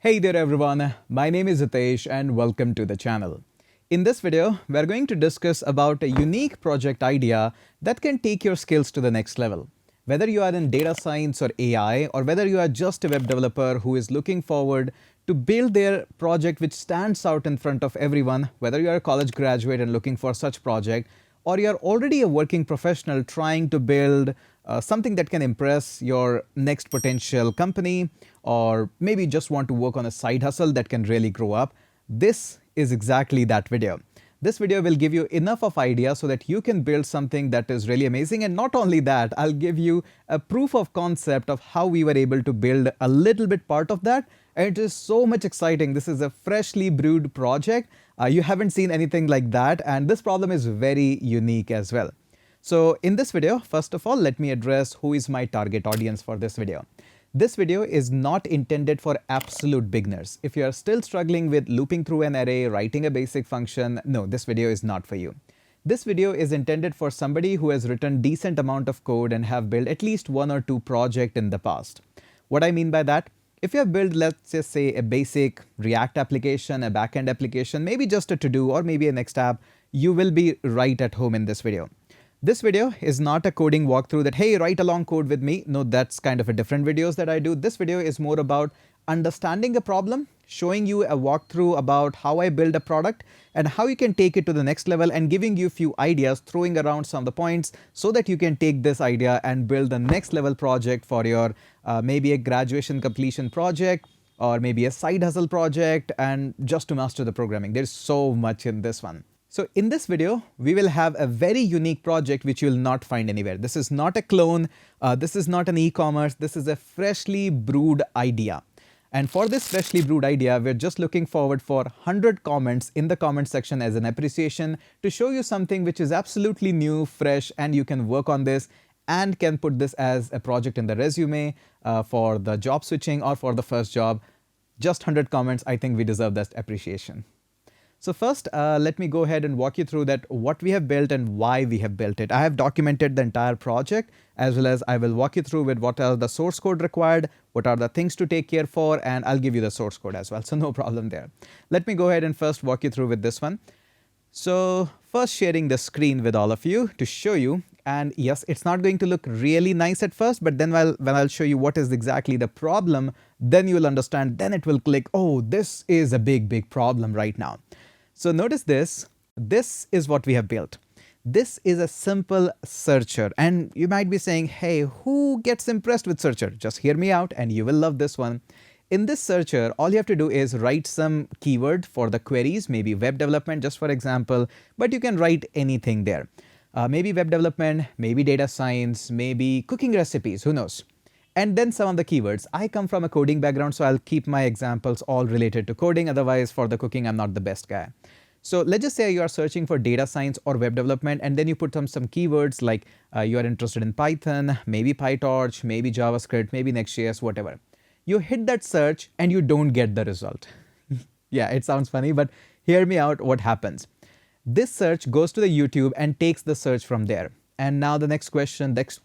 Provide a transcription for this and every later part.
Hey there everyone, my name is Hitesh and welcome to the channel. In this video, we're going to discuss about a unique project idea that can take your skills to the next level. Whether you are in data science or AI, or whether you are just a web developer who is looking forward to build their project which stands out in front of everyone, whether you are a college graduate and looking for such project, or you are already a working professional trying to build something that can impress your next potential company, or maybe just want to work on a side hustle that can really grow up, this is exactly that video. This video will give you enough of idea so that you can build something that is really amazing. And not only that, I'll give you a proof of concept of how we were able to build a little bit part of that. And it is so much exciting. This is a freshly brewed project. You haven't seen anything like that. And this problem is very unique as well. So in this video, first of all, let me address who is my target audience for this video. This video is not intended for absolute beginners. If you are still struggling with looping through an array, writing a basic function, no, this video is not for you. This video is intended for somebody who has written decent amount of code and have built at least one or two projects in the past. What I mean by that, if you have built, let's just say, a basic React application, a backend application, maybe just a to-do or maybe a next app, you will be right at home in this video. This video is not a coding walkthrough that, hey, write along code with me. No, that's kind of a different videos that I do. This video is more about understanding a problem, showing you a walkthrough about how I build a product and how you can take it to the next level, and giving you a few ideas, throwing around some of the points so that you can take this idea and build the next level project for your maybe a graduation completion project, or maybe a side hustle project, and just to master the programming. There's so much in this one. So in this video, we will have a very unique project which you will not find anywhere. This is not a clone. This is not an e-commerce. This is a freshly brewed idea. And for this freshly brewed idea, we're just looking forward for 100 comments in the comment section as an appreciation to show you something which is absolutely new, fresh, and you can work on this and can put this as a project in the resume for the job switching or for the first job. Just 100 comments. I think we deserve that appreciation. So first, let me go ahead and walk you through that what we have built and why we have built it. I have documented the entire project, as well as I will walk you through with what are the source code required, what are the things to take care for, and I'll give you the source code as well. So no problem there. Let me go ahead and first walk you through with this one. So first, sharing the screen with all of you to show you. And yes, it's not going to look really nice at first, but then when I'll show you what is exactly the problem, then you will understand, then it will click, oh, this is a big problem right now. So notice this. This is what we have built. This is a simple searcher. And you might be saying, hey, who gets impressed with searcher? Just hear me out and you will love this one. In this searcher, all you have to do is write some keyword for the queries, maybe web development, just for example, but you can write anything there. Maybe web development, maybe data science, maybe cooking recipes, who knows? And then some of the keywords. I come from a coding background, so I'll keep my examples all related to coding. Otherwise, for the cooking, I'm not the best guy. So let's just say you are searching for data science or web development, and then you put some keywords like you are interested in Python, maybe PyTorch, maybe JavaScript, maybe Next.js, whatever. You hit that search and you don't get the result. Yeah, it sounds funny, but hear me out what happens. This search goes to the YouTube and takes the search from there. And now the next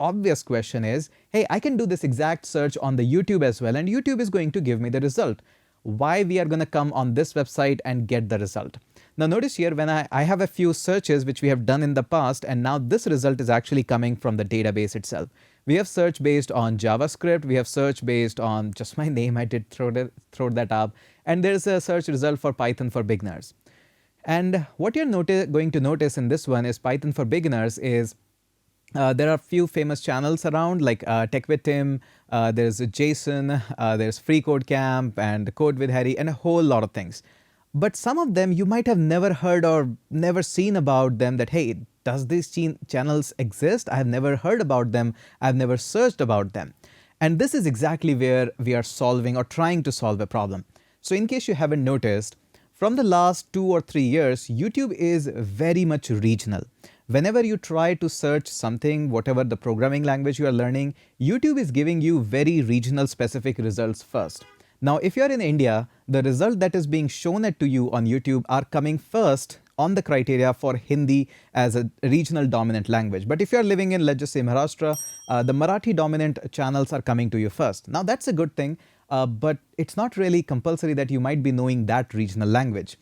obvious question is, hey, I can do this exact search on the YouTube as well, and YouTube is going to give me the result. Why we are going to come on this website and get the result? Now notice here, when I have a few searches which we have done in the past, and now this result is actually coming from the database itself. We have search based on JavaScript. We have search based on just my name. I did throw that up. And there's a search result for Python for beginners. And what you're going to notice in this one is Python for beginners is there are a few famous channels around, like Tech with Tim, there's Jason, there's Free Code Camp and Code with Harry, and a whole lot of things. But some of them you might have never heard or never seen about them, that, hey, does these channels exist? I have never heard about them. I've never searched about them. And this is exactly where we are solving or trying to solve a problem. So in case you haven't noticed, from the last 2 or 3 years, YouTube is very much regional. Whenever you try to search something, whatever the programming language you are learning, YouTube is giving you very regional specific results first. Now, if you're in India, the result that is being shown to you on YouTube are coming first on the criteria for Hindi as a regional dominant language. But if you're living in, let's just say, Maharashtra, the Marathi dominant channels are coming to you first. Now, that's a good thing. but it's not really compulsory that you might be knowing that regional language.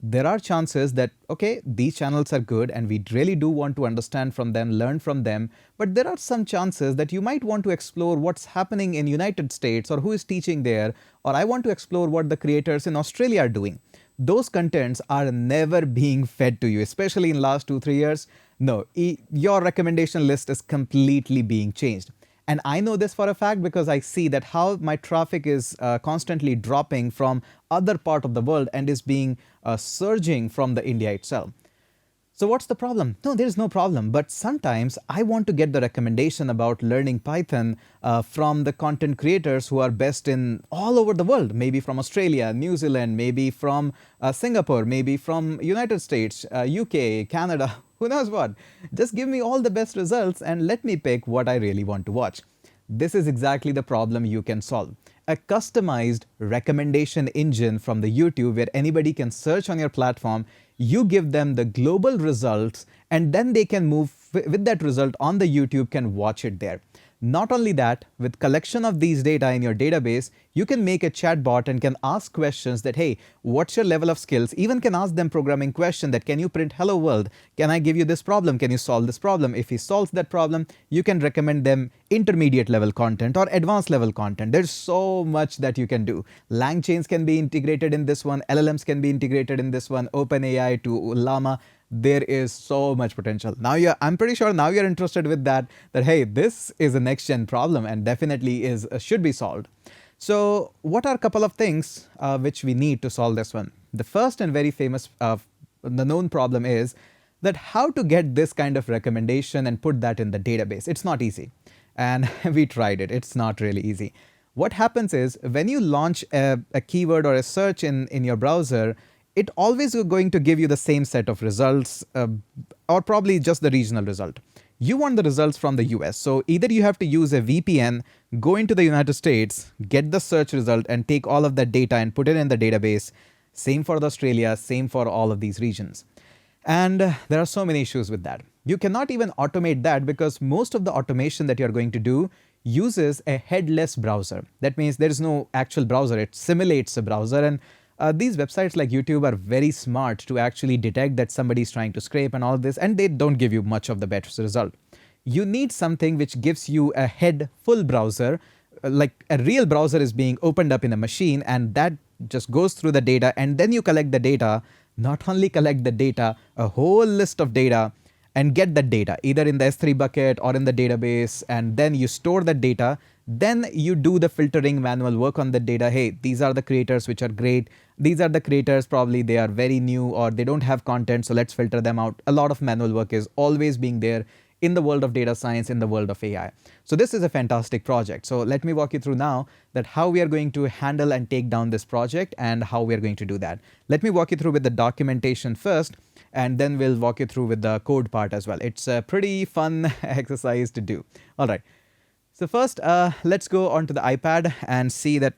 There are chances that, okay, these channels are good and we really do want to understand from them, learn from them, but there are some chances that you might want to explore what's happening in United States or who is teaching there, or I want to explore what the creators in Australia are doing. Those contents are never being fed to you, especially in last 2-3 years. No, your recommendation list is completely being changed. And I know this for a fact because I see that how my traffic is constantly dropping from other part of the world and is being surging from the India itself. So what's the problem? No, there is no problem. But sometimes I want to get the recommendation about learning Python from the content creators who are best in all over the world, maybe from Australia, New Zealand, maybe from Singapore, maybe from United States, UK, Canada, who knows what. Just give me all the best results and let me pick what I really want to watch. This is exactly the problem you can solve. A customized recommendation engine from the YouTube where anybody can search on your platform, you give them the global results, and then they can move with that result on the YouTube, can watch it there. Not only that, with collection of these data in your database, you can make a chatbot and can ask questions that, hey, what's your level of skills? Even can ask them programming question that, can you print hello world? Can I give you this problem? Can you solve this problem? If he solves that problem, you can recommend them intermediate level content or advanced level content. There's so much that you can do. Lang chains can be integrated in this one. LLMs can be integrated in this one. OpenAI to Llama. There is so much potential. Now I'm pretty sure now you're interested with that hey, this is a next gen problem and definitely should be solved. So what are a couple of things which we need to solve this one? The first and very famous, the known problem is that how to get this kind of recommendation and put that in the database. It's not easy. And we tried it. It's not really easy. What happens is when you launch a keyword or a search in your browser, it always is going to give you the same set of results or probably just the regional result. You want the results from the US. So either you have to use a VPN, go into the United States, get the search result and take all of that data and put it in the database. Same for Australia, same for all of these regions. And there are so many issues with that. You cannot even automate that because most of the automation that you're going to do uses a headless browser. That means there is no actual browser. It simulates a browser, and these websites like YouTube are very smart to actually detect that somebody is trying to scrape and all this, and they don't give you much of the better result. You need something which gives you a full browser, like a real browser is being opened up in a machine, and that just goes through the data, and then you collect the data. Not only collect the data, a whole list of data, and get that data either in the S3 bucket or in the database, and then you store that data. Then you do the filtering manual work on the data. Hey, these are the creators which are great. These are the creators probably they are very new or they don't have content, so let's filter them out. A lot of manual work is always being there in the world of data science, in the world of AI. So this is a fantastic project. So let me walk you through now that how we are going to handle and take down this project and how we are going to do that. Let me walk you through with the documentation first, and then we'll walk you through with the code part as well. It's a pretty fun exercise to do. All right. So first, let's go onto the iPad and see that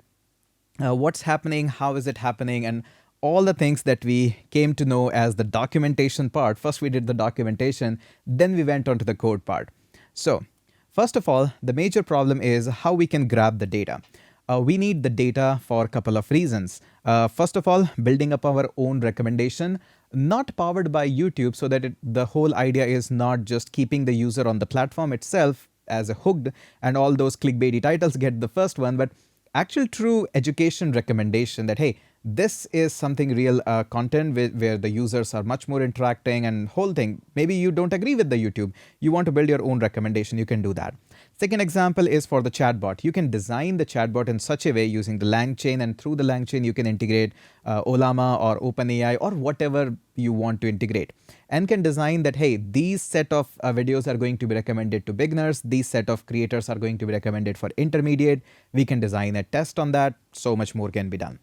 what's happening, how is it happening, and all the things that we came to know as the documentation part. First, we did the documentation, then we went on to the code part. So first of all, the major problem is how we can grab the data. We need the data for a couple of reasons. First of all, building up our own recommendation, not powered by YouTube, so that the whole idea is not just keeping the user on the platform itself as a hooked and all those clickbaity titles get the first one, but actual true education recommendation that, hey, this is something real content where the users are much more interacting and whole thing. Maybe you don't agree with the YouTube. You want to build your own recommendation. You can do that. Second example is for the chatbot. You can design the chatbot in such a way using the lang chain, and through the lang chain, you can integrate Ollama or OpenAI or whatever you want to integrate, and can design that, hey, these set of videos are going to be recommended to beginners. These set of creators are going to be recommended for intermediate. We can design a test on that. So much more can be done.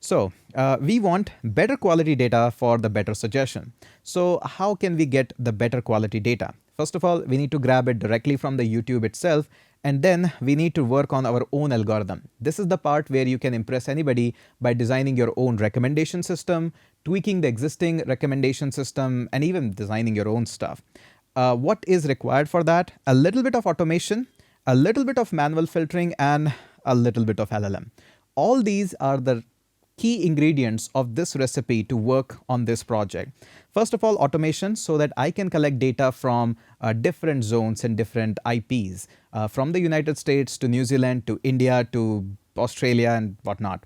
So we want better quality data for the better suggestion. So how can we get the better quality data? First of all, we need to grab it directly from the YouTube itself, and then we need to work on our own algorithm. This is the part where you can impress anybody by designing your own recommendation system, tweaking the existing recommendation system, and even designing your own stuff. What is required for that? A little bit of automation, a little bit of manual filtering, and a little bit of LLM. All these are the key ingredients of this recipe to work on this project. First of all, automation, so that I can collect data from different zones and different IPs, from the United States to New Zealand to India to Australia and whatnot.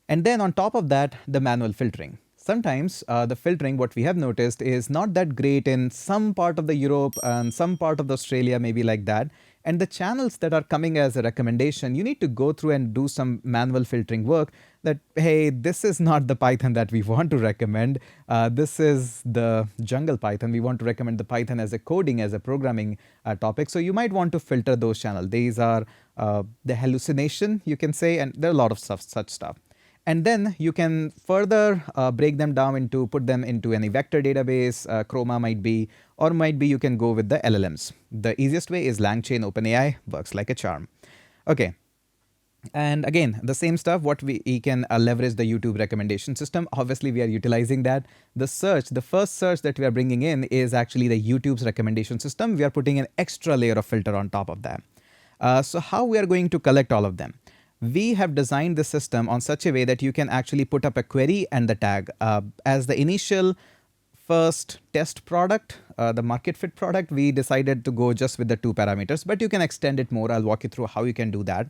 And then on top of that, the manual filtering. Sometimes the filtering, what we have noticed, is not that great in some part of the Europe and some part of the Australia, maybe like that. And the channels that are coming as a recommendation, you need to go through and do some manual filtering work that, hey, this is not the Python that we want to recommend. This is the jungle Python. We want to recommend the Python as a coding, as a programming topic. So you might want to filter those channels. These are the hallucination, you can say, and there are a lot of such stuff. And then you can further break them down into, put them into any vector database, Chroma might be, or might be you can go with the LLMs. The easiest way is LangChain OpenAI, works like a charm. Okay. And again, the same stuff, what we can leverage the YouTube recommendation system. Obviously, we are utilizing that. The search, the first search that we are bringing in is actually the YouTube's recommendation system. We are putting an extra layer of filter on top of that. So how we are going to collect all of them? We have designed the system on such a way that you can actually put up a query and the tag. As the initial first test product, the market fit product, we decided to go just with the 2 parameters, but you can extend it more. I'll walk you through how you can do that.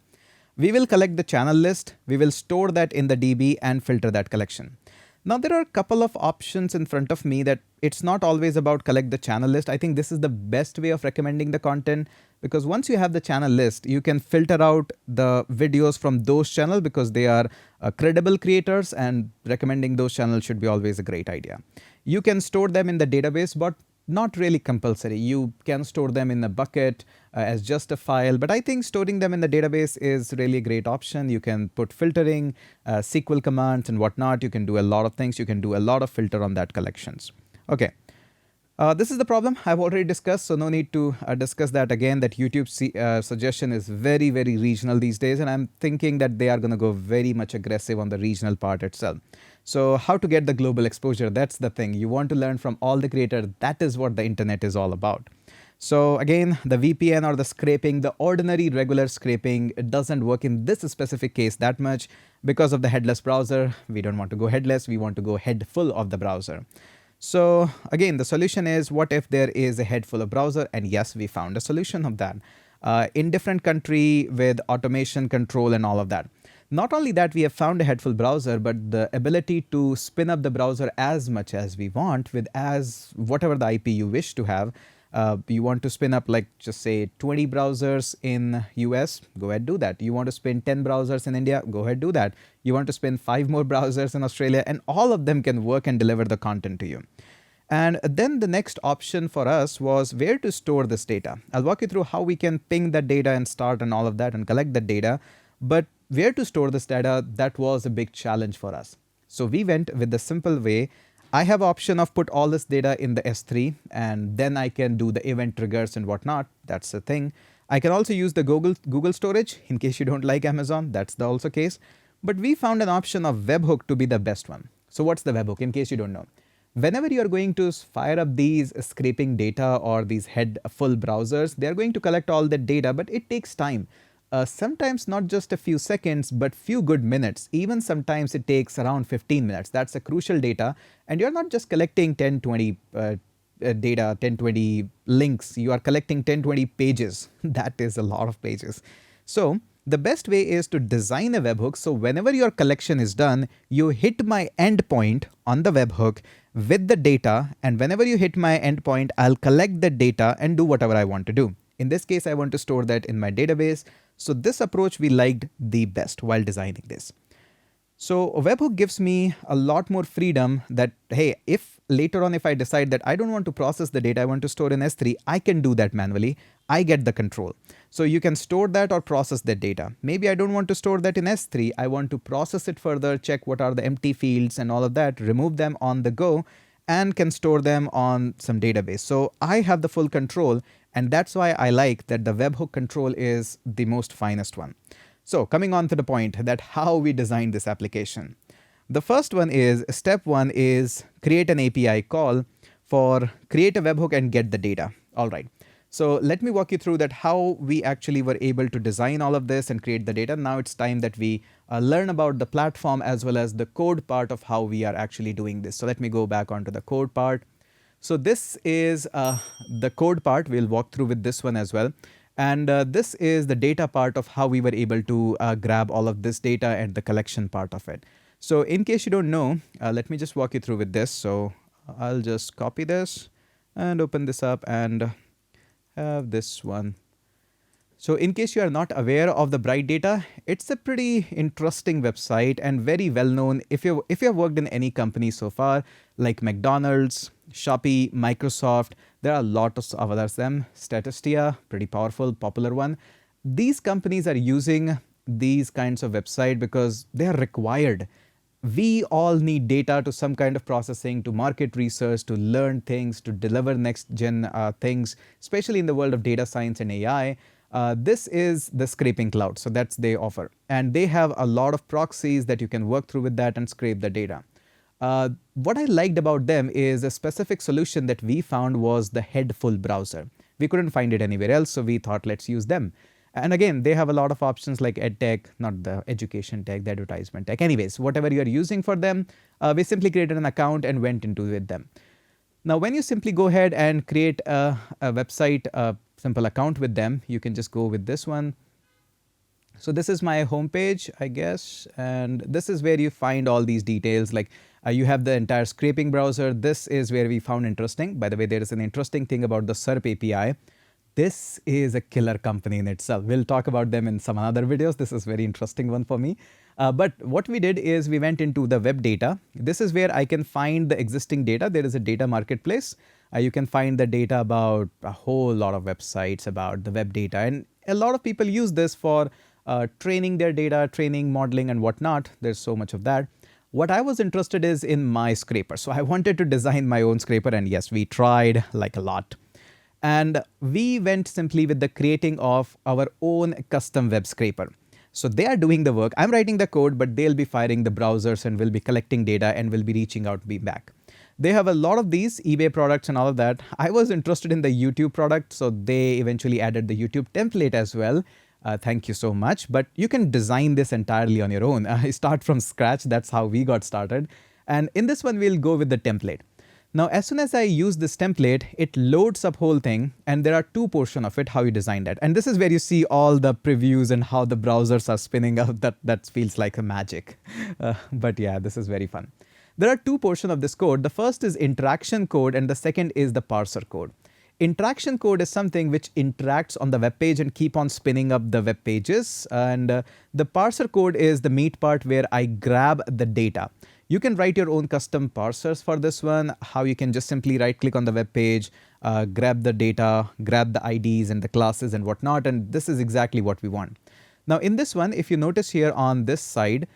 We will collect the channel list. We will store that in the DB and filter that collection. Now, there are a couple of options in front of me that it's not always about collect the channel list. I think this is the best way of recommending the content, because once you have the channel list, you can filter out the videos from those channels because they are credible creators, and recommending those channels should be always a great idea. You can store them in the database, but not really compulsory. You can store them in a bucket as just a file, but I think storing them in the database is really a great option. You can put filtering, SQL commands and whatnot. You can do a lot of things. You can do a lot of filter on that collections. Okay. This is the problem I've already discussed, so no need to discuss that again. That YouTube suggestion is very, very regional these days, and I'm thinking that they are going to go very much aggressive on the regional part itself. So how to get the global exposure? That's the thing. You want to learn from all the creators. That is what the internet is all about. So again, the VPN or the scraping, the ordinary regular scraping, it doesn't work in this specific case that much because of the headless browser. We don't want to go headless. We want to go head full of the browser. So again, the solution is, what if there is a head full of browser? And yes, we found a solution of that in different country with automation control and all of that. Not only that, we have found a headful browser, but the ability to spin up the browser as much as we want with whatever the IP you wish to have. You want to spin up, like, just say 20 browsers in US, go ahead, do that. You want to spin 10 browsers in India, go ahead, do that. You want to spin 5 more browsers in Australia, and all of them can work and deliver the content to you. And then the next option for us was where to store this data. I'll walk you through how we can ping that data and start and all of that and collect that data. But where to store this data, that was a big challenge for us. So we went with the simple way. I have option of put all this data in the S3, and then I can do the event triggers and whatnot. That's the thing. I can also use the Google storage in case you don't like Amazon. That's the also case. But we found an option of webhook to be the best one. So what's the webhook, in case you don't know? Whenever you're going to fire up these scraping data or these head full browsers, they're going to collect all the data, but it takes time. Sometimes not just a few seconds, but few good minutes. Even sometimes it takes around 15 minutes. That's a crucial data. And you're not just collecting 10, 20 data, 10, 20 links. You are collecting 10, 20 pages. That is a lot of pages. So the best way is to design a webhook. So whenever your collection is done, you hit my endpoint on the webhook with the data. And whenever you hit my endpoint, I'll collect the data and do whatever I want to do. In this case, I want to store that in my database. So this approach we liked the best while designing this. So a webhook gives me a lot more freedom that, hey, if later on, if I decide that I don't want to process the data, I want to store in S3, I can do that manually. I get the control. So you can store that or process that data. Maybe I don't want to store that in S3. I want to process it further, check what are the empty fields and all of that, remove them on the go, and can store them on some database. So I have the full control. And that's why I like that the webhook control is the most finest one. So coming on to the point that how we design this application. The first one is, step one is create an API call for create a webhook and get the data. All right. So let me walk you through that how we actually were able to design all of this and create the data. Now it's time that we learn about the platform as well as the code part of how we are actually doing this. So let me go back onto the code part. So this is the code part. We'll walk through with this one as well. And this is the data part of how we were able to grab all of this data and the collection part of it. So in case you don't know, let me just walk you through with this. So I'll just copy this and open this up and have this one. So in case you are not aware of the Bright Data, it's a pretty interesting website and very well known. If you have worked in any company so far, like McDonald's, Shopee, Microsoft, there are a lot of others. Them Statistia, pretty powerful, popular one. These companies are using these kinds of website because they are required. We all need data to some kind of processing, to market research, to learn things, to deliver next gen things, especially in the world of data science and AI. This is the scraping cloud. So that's they offer. And they have a lot of proxies that you can work through with that and scrape the data. What I liked about them is a specific solution that we found was the Headfull browser. We couldn't find it anywhere else, so we thought let's use them. And again, they have a lot of options like EdTech, not the education tech, the advertisement tech. Anyways, whatever you're using for them, we simply created an account and went into with them. Now, when you simply go ahead and create a website, a simple account with them, you can just go with this one. So this is my homepage, I guess, and this is where you find all these details. Like you have the entire scraping browser. This is where we found interesting. By the way, there is an interesting thing about the SERP API. This is a killer company in itself. We'll talk about them in some other videos. This is a very interesting one for me. But what we did is we went into the web data. This is where I can find the existing data. There is a data marketplace. You can find the data about a whole lot of websites about the web data. And a lot of people use this for training their data, training, modeling, and whatnot. There's so much of that. What I was interested is in my scraper. So I wanted to design my own scraper. And yes, we tried like a lot. And we went simply with the creating of our own custom web scraper. So they are doing the work. I'm writing the code, but they'll be firing the browsers and will be collecting data and will be reaching out me back. They have a lot of these eBay products and all of that. I was interested in the YouTube product, so they eventually added the YouTube template as well. Thank you so much. But you can design this entirely on your own. Start from scratch. That's how we got started. And in this one, we'll go with the template. Now, as soon as I use this template, it loads up whole thing, and there are two portions of it, how you design that. And this is where you see all the previews and how the browsers are spinning out. That feels like a magic. But yeah, this is very fun. There are two portions of this code. The first is interaction code, and the second is the parser code. Interaction code is something which interacts on the web page and keep on spinning up the web pages. And the parser code is the meat part where I grab the data. You can write your own custom parsers for this one, how you can just simply right click on the web page, grab the data, grab the IDs and the classes and whatnot. And this is exactly what we want. Now in this one, if you notice here on this side,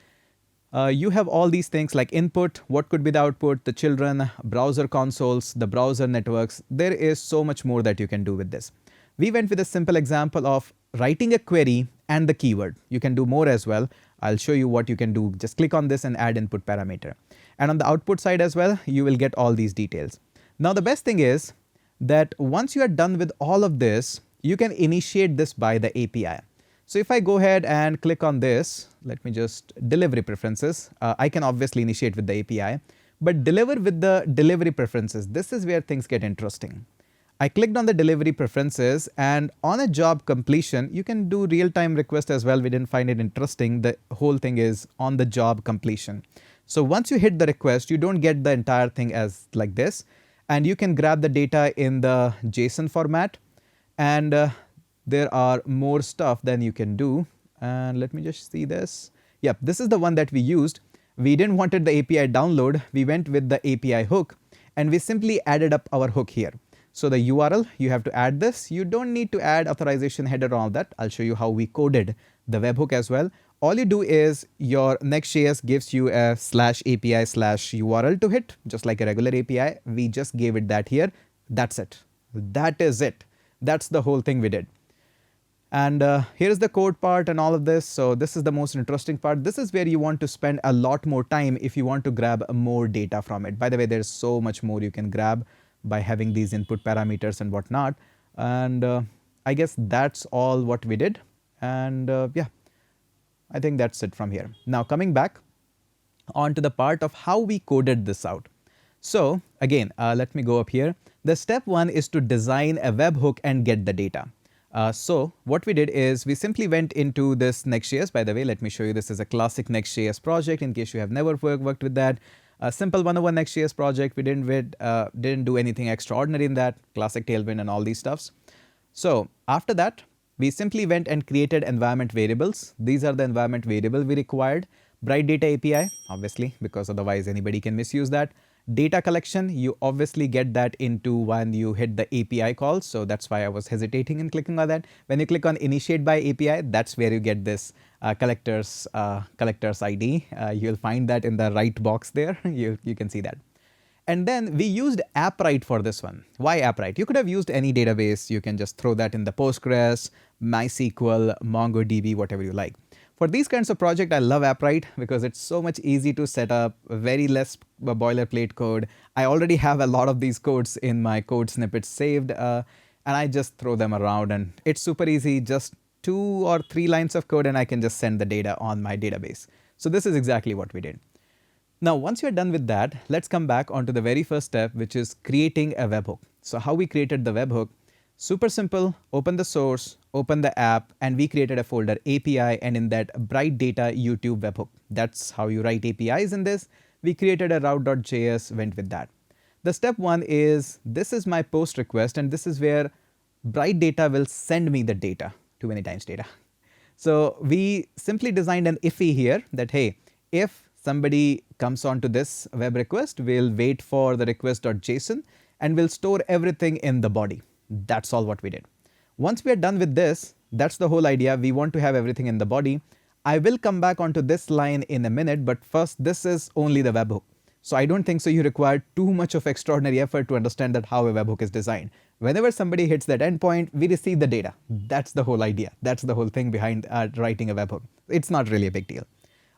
you have all these things like input, what could be the output, the children, browser consoles, the browser networks. There is so much more that you can do with this. We went with a simple example of writing a query and the keyword. You can do more as well. I'll show you what you can do. Just click on this and add input parameter. And on the output side as well, you will get all these details. Now the best thing is that once you are done with all of this, you can initiate this by the API. So if I go ahead and click on this, let me just delivery preferences. I can obviously initiate with the API, but deliver with the delivery preferences. This is where things get interesting. I clicked on the delivery preferences, and on a job completion, you can do real-time request as well. We didn't find it interesting. The whole thing is on the job completion. So once you hit the request, you don't get the entire thing as like this, and you can grab the data in the JSON format, and there are more stuff than you can do. And let me just see this. Yep, this is the one that we used. We didn't wanted the API download. We went with the API hook, and we simply added up our hook here. So the URL, you have to add this. You don't need to add authorization header and all that. I'll show you how we coded the webhook as well. All you do is your Next.js gives you a /API/URL to hit, just like a regular API. We just gave it that here. That's it. That is it. That's the whole thing we did. And here's the code part and all of this. So this is the most interesting part. This is where you want to spend a lot more time if you want to grab more data from it. By the way, there's so much more you can grab by having these input parameters and whatnot. And I guess that's all what we did. And yeah, I think that's it from here. Now coming back on to the part of how we coded this out. So again, let me go up here. The step one is to design a webhook and get the data. So what we did is we simply went into this Next.js. By the way, let me show you, this is a classic Next.js project in case you have never worked with that. A simple 101 Next.js project. We didn't do anything extraordinary in that. Classic Tailwind and all these stuffs. So after that, we simply went and created environment variables. These are the environment variables we required. Bright Data API, obviously, because otherwise anybody can misuse that. Data collection, you obviously get that into when you hit the API call. So that's why I was hesitating in clicking on that. When you click on Initiate by API, that's where you get this collector's ID. You'll find that in the right box there. You can see that. And then we used AppWrite for this one. Why AppWrite? You could have used any database. You can just throw that in the Postgres, MySQL, MongoDB, whatever you like. For these kinds of projects, I love AppWrite because it's so much easy to set up, very less boilerplate code. I already have a lot of these codes in my code snippets saved, and I just throw them around, and it's super easy, just 2 or 3 lines of code, and I can just send the data on my database. So this is exactly what we did. Now, once you're done with that, let's come back onto the very first step, which is creating a webhook. So how we created the webhook, super simple, open the source, open the app, and we created a folder API, and in that Bright Data YouTube webhook. That's how you write APIs in this. We created a route.js, went with that. The step one is, this is my post request, and this is where Bright Data will send me the data, too many times data. So we simply designed an if here that, hey, if somebody comes onto this web request, we'll wait for the request.json and we'll store everything in the body. That's all what we did. Once we are done with this, that's the whole idea. We want to have everything in the body. I will come back onto this line in a minute, but first, this is only the webhook. So I don't think so you require too much of extraordinary effort to understand that how a webhook is designed. Whenever somebody hits that endpoint, we receive the data. That's the whole idea. That's the whole thing behind writing a webhook. It's not really a big deal.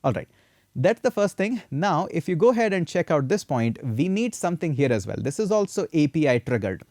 All right. That's the first thing. Now, if you go ahead and check out this point, we need something here as well. This is also API triggered.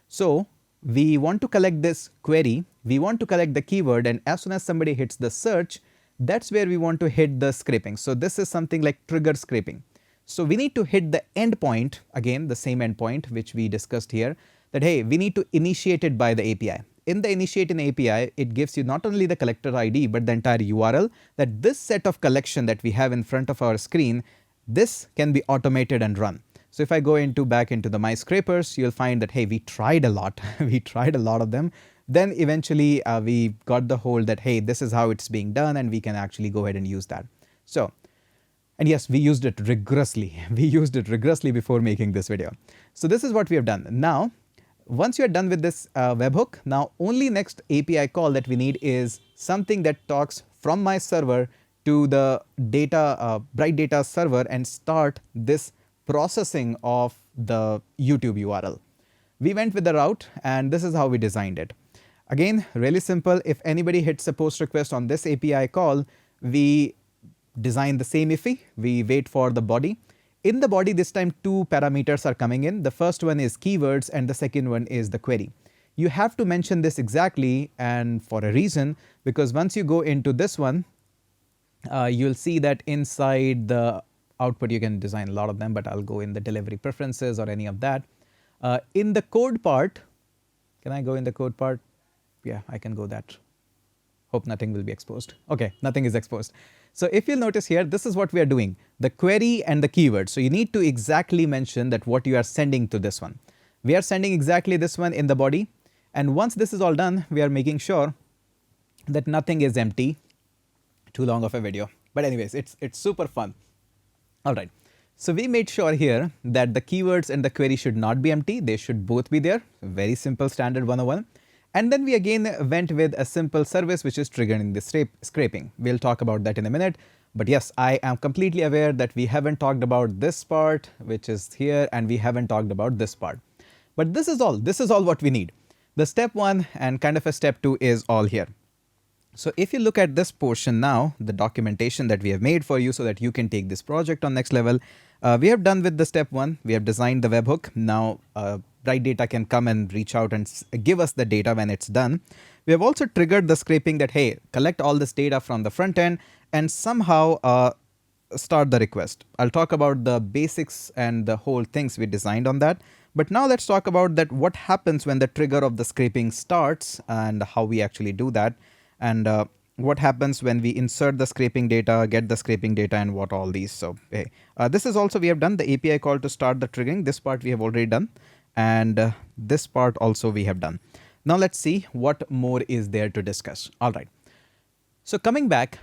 So we want to collect this query. We want to collect the keyword, and as soon as somebody hits the search, that's where we want to hit the scraping. So this is something like trigger scraping. So we need to hit the endpoint, again, the same endpoint which we discussed here, that, hey, we need to initiate it by the API. In the initiate in API, it gives you not only the collector ID, but the entire URL, that this set of collection that we have in front of our screen, this can be automated and run. So if I go back into the my scrapers, you'll find that, hey, we tried a lot. We tried a lot of them. Then eventually we got the hold that, hey, this is how it's being done, and we can actually go ahead and use that. So, and yes, we used it rigorously. We used it rigorously before making this video. So this is what we have done. Now, once you are done with this webhook, now only next API call that we need is something that talks from my server to the data, Bright Data server, and start this processing of the YouTube URL. We went with the route, and this is how we designed it. Again, really simple. If anybody hits a post request on this API call, we design the same IFI. We wait for the body. In the body, this time 2 parameters are coming in. The first one is keywords, and the second one is the query. You have to mention this exactly, and for a reason, because once you go into this one, you'll see that inside the output, you can design a lot of them, but I'll go in the delivery preferences or any of that. In the code part, can I go in the code part? Yeah, I can go that. Hope nothing will be exposed. Okay, nothing is exposed. So if you'll notice here, this is what we are doing, the query and the keyword. So you need to exactly mention that what you are sending to this one. We are sending exactly this one in the body. And once this is all done, we are making sure that nothing is empty. Too long of a video. But anyways, it's super fun. All right. So we made sure here that the keywords and the query should not be empty. They should both be there. Very simple standard 101. And then we again went with a simple service which is triggering the scraping. We'll talk about that in a minute. But yes, I am completely aware that we haven't talked about this part, which is here, and we haven't talked about this part. But this is all what we need. The step 1 and kind of a step 2 is all here. So if you look at this portion now, the documentation that we have made for you so that you can take this project on next level, we have done with the step 1. We have designed the webhook. Now, bright data can come and reach out and give us the data when it's done. We have also triggered the scraping that, hey, collect all this data from the front end and somehow start the request. I'll talk about the basics and the whole things we designed on that. But now let's talk about that what happens when the trigger of the scraping starts and how we actually do that, and what happens when we insert the scraping data, get the scraping data, and what all these. So hey, this is also we have done the API call to start the triggering. This part we have already done, and this part also we have done. Now let's see what more is there to discuss. All right. So coming back,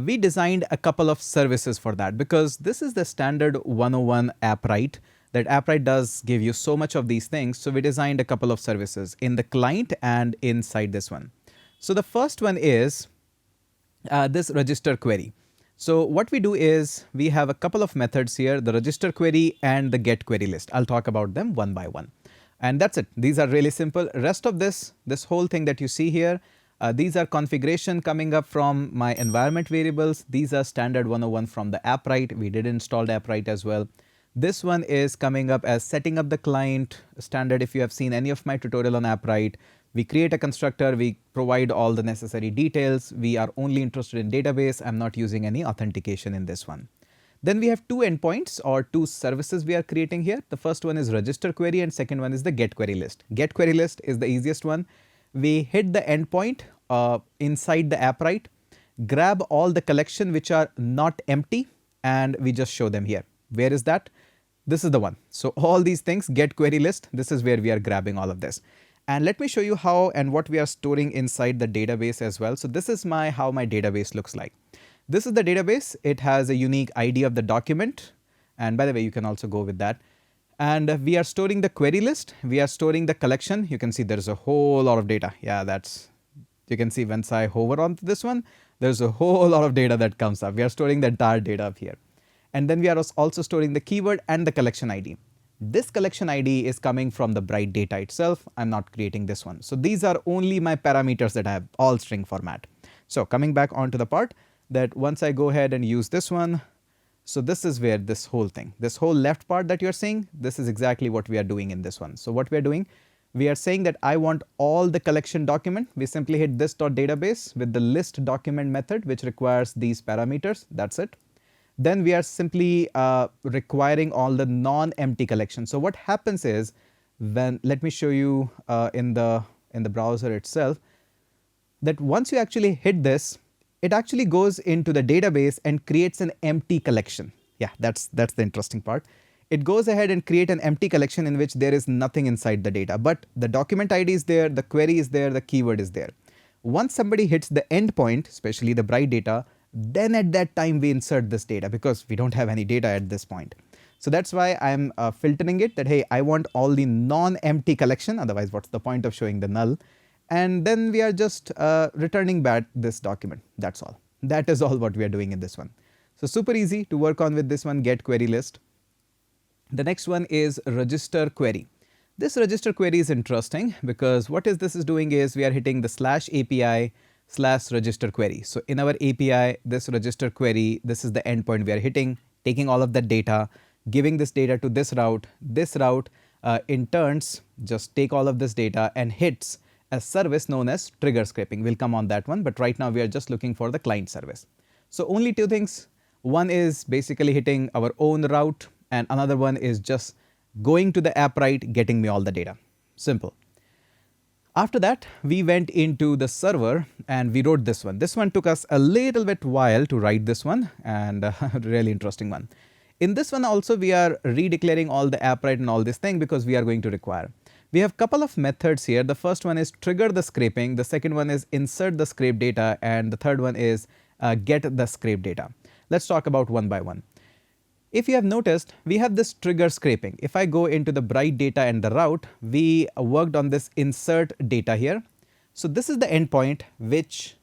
we designed a couple of services for that because this is the standard 101 app write. That app write does give you so much of these things. So we designed a couple of services in the client and inside this one. So the first one is this register query. So what we do is we have a couple of methods here, the register query and the get query list. I'll talk about them one by one. And that's it. These are really simple. Rest of this whole thing that you see here, these are configuration coming up from my environment variables. These are standard 101 from the app write. We did install the app write as well. This one is coming up as setting up the client standard. If you have seen any of my tutorial on app write, we create a constructor, we provide all the necessary details. We are only interested in database. I'm not using any authentication in this one. Then we have two endpoints or two services we are creating here. The first one is register query and second one is the get query list. Get query list is the easiest one. We hit the endpoint inside the app write, grab all the collection which are not empty, and we just show them here. Where is that? This is the one. So all these things, get query list, this is where we are grabbing all of this. And let me show you how and what we are storing inside the database as well. So this is how my database looks like. This is the database. It has a unique ID of the document. And by the way, you can also go with that. And we are storing the query list. We are storing the collection. You can see there's a whole lot of data. Yeah, you can see once I hover onto this one, there's a whole lot of data that comes up. We are storing the entire data up here. And then we are also storing the keyword and the collection ID. This collection ID is coming from the bright data itself. I'm not creating this one. So these are only my parameters that I have, all string format. So coming back onto the part that once I go ahead and use this one, so this is where this whole thing, this whole left part that you're seeing, this is exactly what we are doing in this one. So what we are doing, we are saying that I want all the collection document. We simply hit this.database with the list document method, which requires these parameters. That's it. Then we are simply requiring all the non-empty collection. So what happens is let me show you in the browser itself, that once you actually hit this, it actually goes into the database and creates an empty collection. Yeah, that's the interesting part. It goes ahead and create an empty collection in which there is nothing inside the data, but the document ID is there, the query is there, the keyword is there. Once somebody hits the endpoint, especially the bright data, then at that time we insert this data because we don't have any data at this point. So that's why I'm filtering it that, hey, I want all the non-empty collection. Otherwise, what's the point of showing the null? And then we are just returning back this document. That's all. That is all what we are doing in this one. So super easy to work on with this one, get query list. The next one is register query. This register query is interesting because what this is doing is we are hitting the /API/register query. So in our API, this register query, this is the endpoint we are hitting, taking all of that data, giving this data to this route. This route in turns just take all of this data and hits a service known as trigger scraping. We'll come on that one, but right now we are just looking for the client service. So only two things. One is basically hitting our own route and another one is just going to the app write, getting me all the data. Simple. After that, we went into the server and we wrote this one. This one took us a little bit while to write this one, and a really interesting one. In this one also, we are redeclaring all the app write and all this thing because we are going to require. We have a couple of methods here. The first one is trigger the scraping. The second one is insert the scrape data. And the third one is get the scrape data. Let's talk about one by one. If you have noticed, we have this trigger scraping. If I go into the bright data and the route, we worked on this insert data here. So this is the endpoint which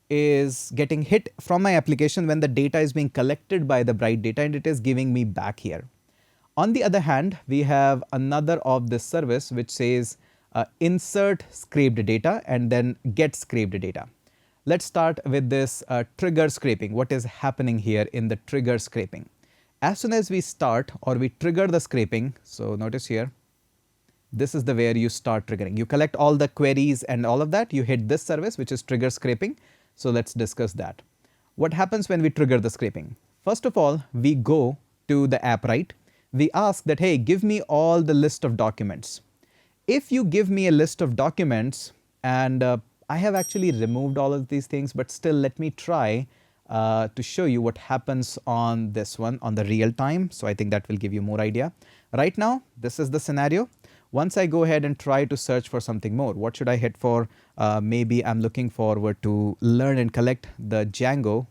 is getting hit from my application when the data is being collected by the bright data and it is giving me back here. On the other hand, we have another of this service which says insert scraped data and then get scraped data. Let's start with this trigger scraping. What is happening here in the trigger scraping? As soon as we start or we trigger the scraping, so notice here, This is the where you start triggering. You collect all the queries and all of that. You hit this service, which is trigger scraping. So let's discuss that. What happens when we trigger the scraping? First of all, we go to the app, right? We ask that, hey, give me all the list of documents. If you give me a list of documents, and I have actually removed all of these things, but still let me try to show you what happens on this one on the real time. So I think that will give you more idea. Right now, this is the scenario. Once I go ahead and try to search for something more, what should I hit for? Maybe I'm looking forward to learn and collect the Django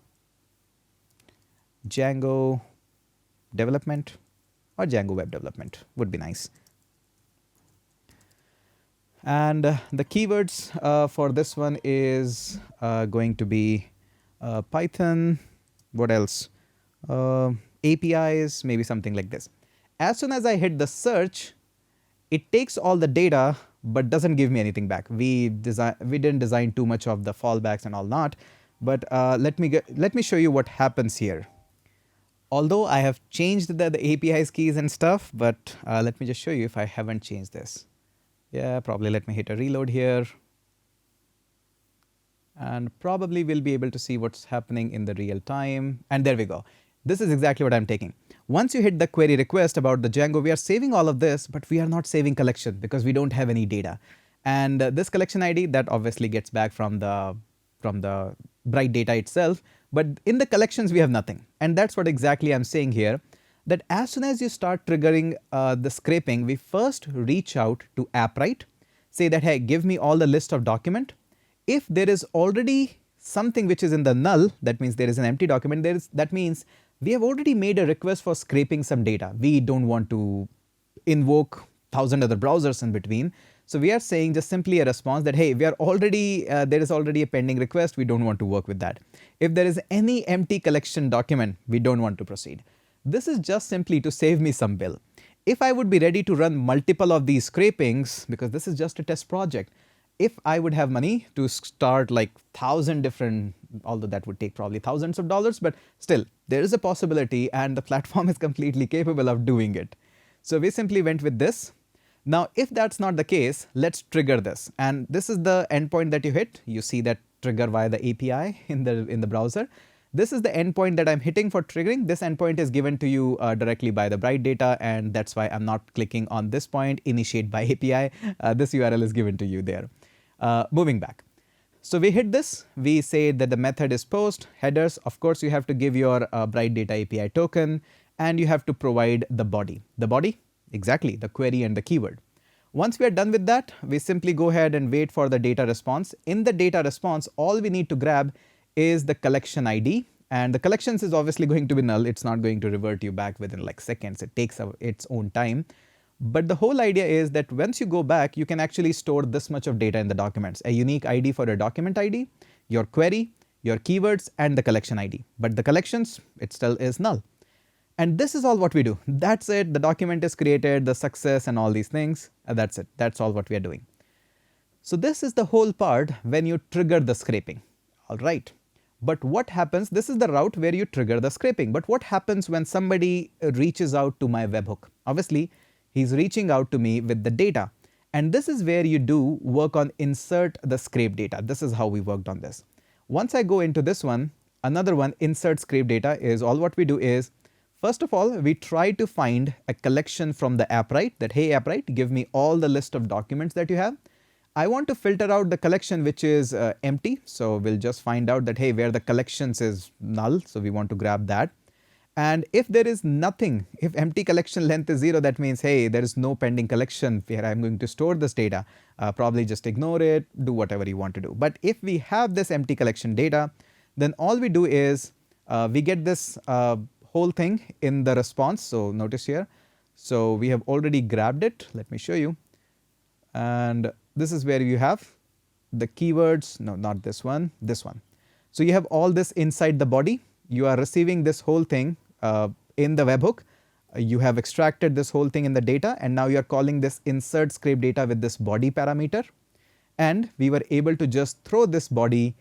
development, or Django web development would be nice. And the keywords for this one is going to be Python, what else? APIs, maybe something like this. As soon as I hit the search, it takes all the data but doesn't give me anything back. We didn't design too much of the fallbacks and all not, but let me show you what happens here. Although I have changed the APIs keys and stuff, but let me just show you if I haven't changed this. Yeah, probably let me hit a reload here. And probably we'll be able to see what's happening in the real time. And there we go. This is exactly what I'm taking. Once you hit the query request about the Django, we are saving all of this, but we are not saving collection because we don't have any data. And this collection ID that obviously gets back from the Bright data itself, but in the collections we have nothing. And that's what exactly I'm saying here, that as soon as you start triggering the scraping, we first reach out to app, right? Say that, hey, give me all the list of document. If there is already something which is in the null, that means there is an empty document, that means we have already made a request for scraping some data. We don't want to invoke 1,000 other browsers in between. So we are saying just simply a response that, hey, we are already, there is already a pending request. We don't want to work with that. If there is any empty collection document, we don't want to proceed. This is just simply to save me some bill. If I would be ready to run multiple of these scrapings, because this is just a test project, if I would have money to start like 1,000 different, although that would take probably thousands of dollars, but still there is a possibility and the platform is completely capable of doing it. So we simply went with this. Now, if that's not the case, let's trigger this. And this is the endpoint that you hit. You see that trigger via the API in the browser. This is the endpoint that I'm hitting for triggering. This endpoint is given to you directly by the Bright data, and that's why I'm not clicking on this point, initiate by API. This URL is given to you there. Moving back. So we hit this. We say that the method is post, headers. Of course, you have to give your Bright data API token, and you have to provide the body. The body? Exactly, the query and the keyword. Once we are done with that, we simply go ahead and wait for the data response. In the data response, all we need to grab is the collection ID, and the collections is obviously going to be null. It's not going to revert you back within like seconds. It takes its own time. But the whole idea is that once you go back, you can actually store this much of data in the documents, a unique ID for a document ID, your query, your keywords, and the collection ID. But the collections, it still is null. And this is all what we do. That's it. The document is created, the success and all these things. That's it. That's all what we are doing. So this is the whole part when you trigger the scraping. All right. But what happens? This is the route where you trigger the scraping. But what happens when somebody reaches out to my webhook? Obviously, he's reaching out to me with the data. And this is where you do work on insert the scrape data. This is how we worked on this. Once I go into this one, another one, insert scrape data, is all what we do is, first of all, we try to find a collection from the app, right? That, hey, app, right, give me all the list of documents that you have. I want to filter out the collection which is empty. So we'll just find out that, hey, where the collections is null. So we want to grab that. And if there is nothing, if empty collection length is 0, that means, hey, there is no pending collection where I'm going to store this data. Probably just ignore it, do whatever you want to do. But if we have this empty collection data, then all we do is we get this whole thing in the response. So notice here. So we have already grabbed it. Let me show you. And this is where you have the keywords. No, not this one, this one. So you have all this inside the body. You are receiving this whole thing in the webhook. You have extracted this whole thing in the data, and now you are calling this insert scrape data with this body parameter. And we were able to just throw this body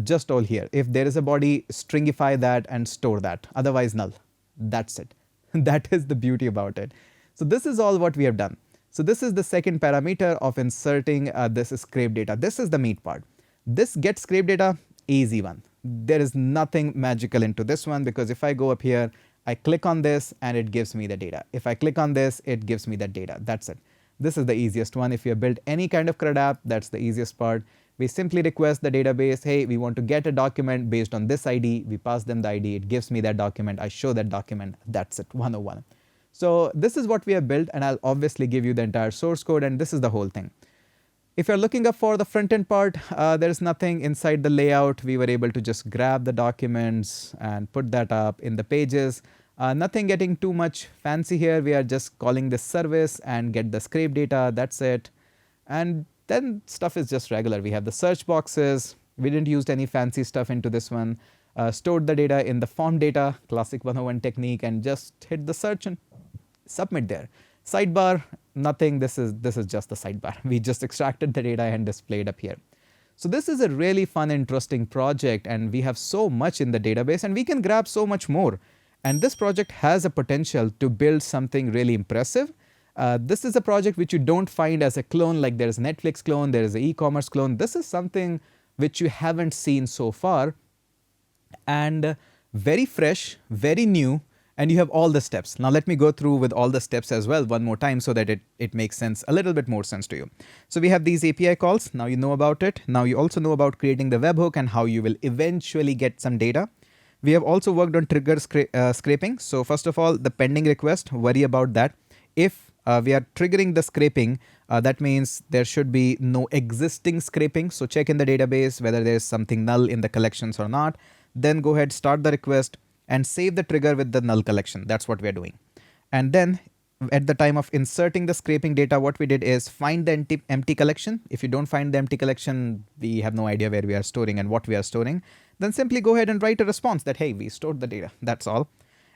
just all here. If there is a body, stringify that and store that. Otherwise null. That's it. That is the beauty about it. So this is all what we have done. So this is the second parameter of inserting this scrape data. This is the meat part. This get scrape data, easy one. There is nothing magical into this one, because if I go up here, I click on this and it gives me the data. If I click on this, it gives me the data. That's it. This is the easiest one. If you have built any kind of CRUD app, that's the easiest part. We simply request the database, hey, we want to get a document based on this ID. We pass them the ID. It gives me that document. I show that document. That's it, 101. So this is what we have built, and I'll obviously give you the entire source code, and this is the whole thing. If you're looking up for the front-end part, there is nothing inside the layout. We were able to just grab the documents and put that up in the pages. Nothing getting too much fancy here. We are just calling this service and get the scrape data. That's it. And then stuff is just regular. We have the search boxes. We didn't use any fancy stuff into this one. Stored the data in the form data, classic 101 technique, and just hit the search and submit there. Sidebar, nothing. This is just the sidebar. We just extracted the data and displayed up here. So this is a really fun, interesting project, and we have so much in the database, and we can grab so much more. And this project has a potential to build something really impressive. This is a project which you don't find as a clone, like there is a Netflix clone, there is an e-commerce clone. This is something which you haven't seen so far, and very fresh, very new, and you have all the steps. Now let me go through with all the steps as well one more time so that it makes sense, a little bit more sense to you. So we have these API calls. Now you know about it. Now you also know about creating the webhook and how you will eventually get some data. We have also worked on trigger scraping. So first of all, the pending request, worry about that. If we are triggering the scraping, that means there should be no existing scraping. So check in the database whether there is something null in the collections or not. Then go ahead, start the request and save the trigger with the null collection. That's what we are doing. And then at the time of inserting the scraping data, what we did is find the empty collection. If you don't find the empty collection, we have no idea where we are storing and what we are storing. Then simply go ahead and write a response that, hey, we stored the data. That's all.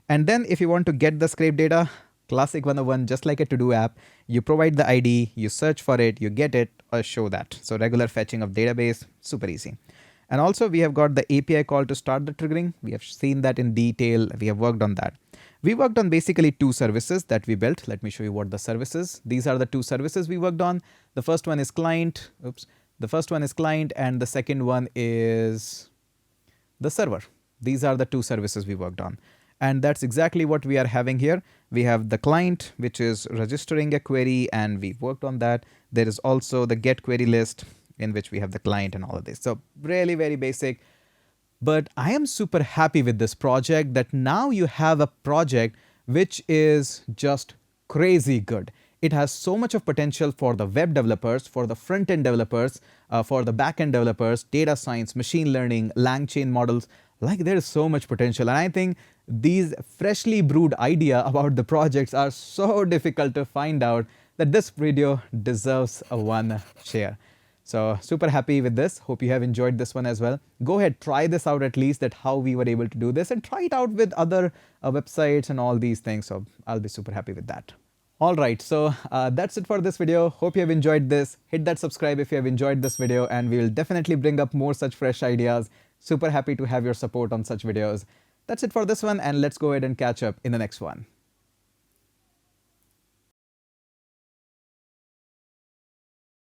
And then if you want to get the scrape data, classic 101, just like a to-do app, you provide the ID, you search for it, you get it, or show that. So regular fetching of database, super easy. And also we have got the API call to start the triggering. We have seen that in detail. We have worked on that. We worked on basically two services that we built. Let me show you what the services. These are the two services we worked on. The first one is client. The first one is client, and the second one is the server. These are the two services we worked on. And that's exactly what we are having here. We have the client, which is registering a query, and we worked on that. There is also the get query list, in which we have the client and all of this. So really very basic. But I am super happy with this project, that now you have a project which is just crazy good. It has so much of potential for the web developers, for the front-end developers, for the back-end developers, data science, machine learning, LangChain models. Like, there is so much potential. And I think these freshly brewed idea about the projects are so difficult to find out that this video deserves a one share. So super happy with this. Hope you have enjoyed this one as well. Go ahead, try this out at least, that how we were able to do this, and try it out with other websites and all these things. So I'll be super happy with that. All right, so that's it for this video. Hope you have enjoyed this. Hit that subscribe if you have enjoyed this video, and we will definitely bring up more such fresh ideas. Super happy to have your support on such videos. That's it for this one, and let's go ahead and catch up in the next one.